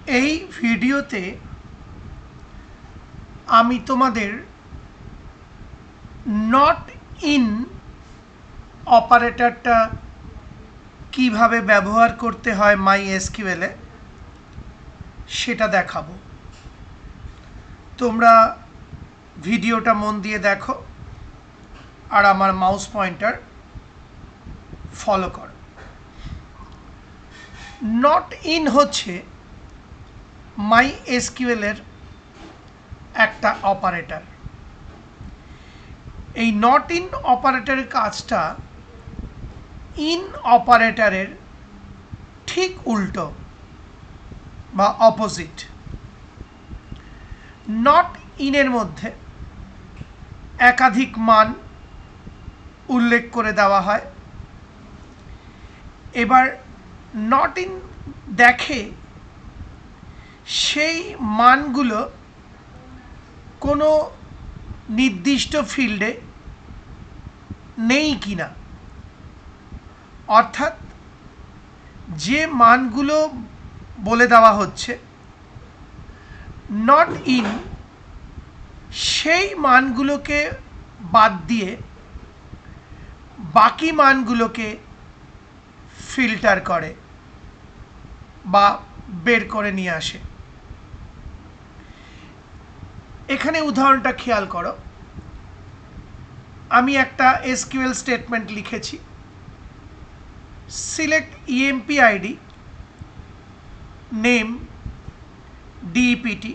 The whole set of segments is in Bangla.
এই ভিডিওতে আমি তোমাদের নট ইন অপারেটরটা কিভাবে ব্যবহার করতে হয় MySQL এ সেটা দেখাবো। তোমরা ভিডিওটা মন দিয়ে দেখো আর আমার মাউস পয়েন্টার ফলো করো। নট ইন হচ্ছে MySQL এর একটা অপারেটর। এই নট ইন অপারেটরের কাজটা ইন অপারেটরের ঠিক উল্টো বা অপোজিট। নট ইনের মধ্যে একাধিক মান উল্লেখ করে দেওয়া হয়। এবার নট ইন দেখে সেই মানগুলো কোনো নির্দিষ্ট ফিল্ডে নেই কিনা, অর্থাৎ যে মানগুলো বলে দেওয়া হচ্ছে নট ইন সেই মানগুলোকে বাদ দিয়ে বাকি মানগুলোকে ফিল্টার করে বা বের করে নিয়ে আসে। এখানে উদাহরণটা খেয়াল করো। আমি একটা SQL স্টেটমেন্ট লিখেছি, select EMP ID name DEPT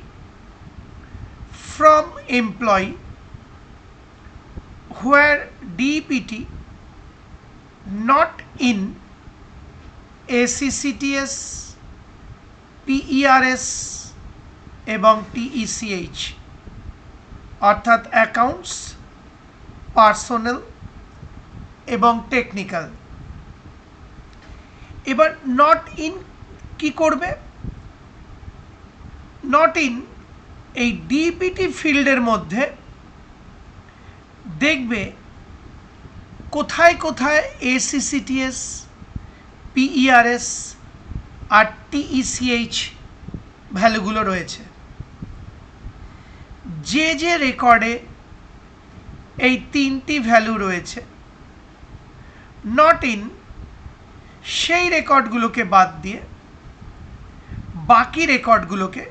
from employee where DEPT not in ACCTS PERS এবং TECH অর্থাৎ অ্যাকাউন্টস, পার্সোনাল এবং টেকনিক্যাল। এবার নট ইন কি করবে? নট ইন এই DEPT ফিল্ডের মধ্যে দেখবে কোথায় কোথায় ACCTS PERS আর TECH ভ্যালুগুলো রয়েছে। যে যে রেকর্ডে এই তিনটি ভ্যালু রয়েছে নট ইন সেই রেকর্ডগুলোকে বাদ দিয়ে বাকি রেকর্ডগুলোকে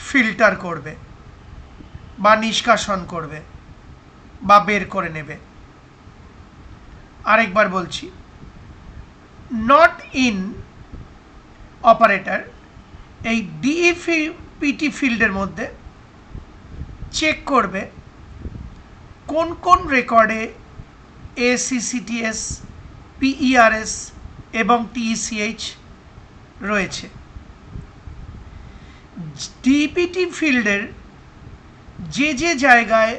ফিল্টার করবে বা নিষ্কাশন করবে বা বের করে নেবে। আরেকবার বলছি, নট ইন অপারেটর এই DEPT ফিল্ডের মধ্যে চেক করবে কোন কোন রেকর্ডে ACCTS PERS এবং TECH রয়েছে। DEPT ফিল্ডের যে যে জায়গায়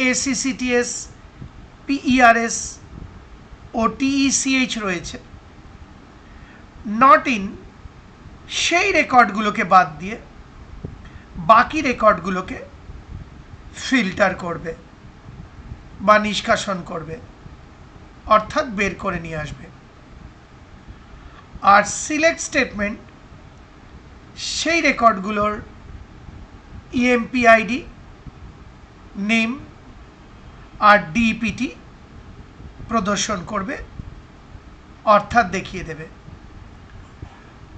ACCTS PERS ও TECH রয়েছে নট ইন সেই রেকর্ডগুলোকে বাদ দিয়ে বাকি রেকর্ডগুলোকে ফিল্টার করবে বা নিষ্কাশন করবে, অর্থাৎ বের করে নিয়ে আসবে। আর সিলেক্ট স্টেটমেন্ট সেই রেকর্ডগুলোর EMP ID নেম আর DEPT প্রদর্শন করবে, অর্থাৎ দেখিয়ে দেবে।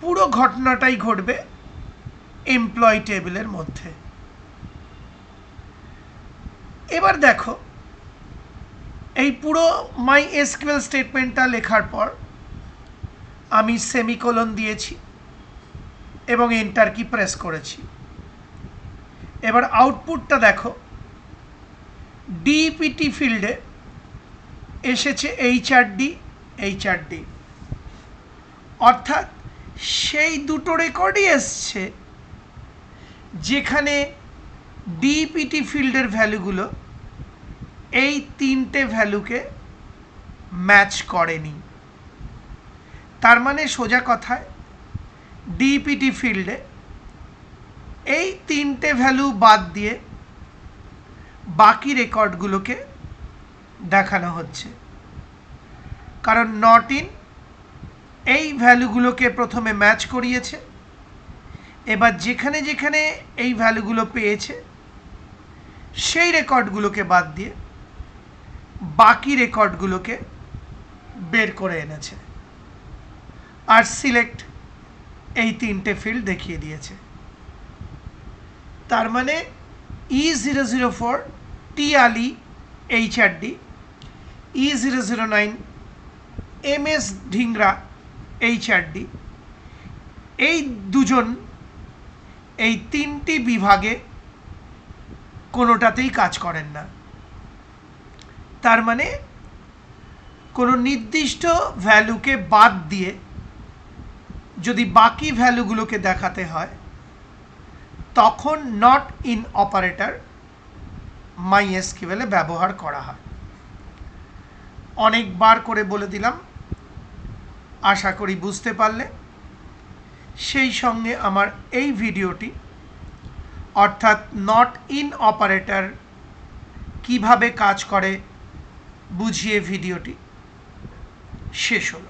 পুরো ঘটনাটাই ঘটবে এমপ্লয়ি টেবিলের মধ্যে। এবার দেখো, এই পুরো MySQL স্টেটমেন্টটা লেখার পর আমি সেমিকোলন দিয়েছি এবং এন্টার কি প্রেস করেছি। এবার আউটপুটটা দেখো, DEPT ফিল্ডে এসেছে HRD, অর্থাৎ সেই দুটো রেকর্ডই এসছে যেখানে DEPT ফিল্ডের ভ্যালুগুলো এই তিনটে ভ্যালুকে ম্যাচ করেনি। তার মানে সোজা কথায় DEPT ফিল্ডে এই তিনটে ভ্যালু বাদ দিয়ে বাকি রেকর্ডগুলোকে দেখানো হচ্ছে, কারণ নট ইন এই ভ্যালুগুলোকে প্রথমে ম্যাচ করিয়েছে এবার যেখানে যেখানে এই ভ্যালুগুলো পেয়েছে সেই রেকর্ডগুলোকে বাদ দিয়ে বাকি রেকর্ডগুলোকে বের করে এনেছে আর সিলেক্ট এই তিনটে ফিল্ড দেখিয়ে দিয়েছে। তার মানে E004 টি আলি HRD, E009 MS Dhingra HRD, এই দুজন এই তিনটি বিভাগে কোনোটাতেই কাজ করেন না। তার মানে কোনো নির্দিষ্ট ভ্যালুকে বাদ দিয়ে যদি বাকি ভ্যালুগুলোকে দেখাতে হয় তখন নট ইন অপারেটর MySQL এ ব্যবহার করা হয়। অনেকবার করে বলে দিলাম, আশা করি বুঝতে পারলে। সেই সঙ্গে আমার এই ভিডিওটি অর্থাৎ নট ইন অপারেটর কিভাবে কাজ করে বুঝিয়ে ভিডিওটি শেষ হলো।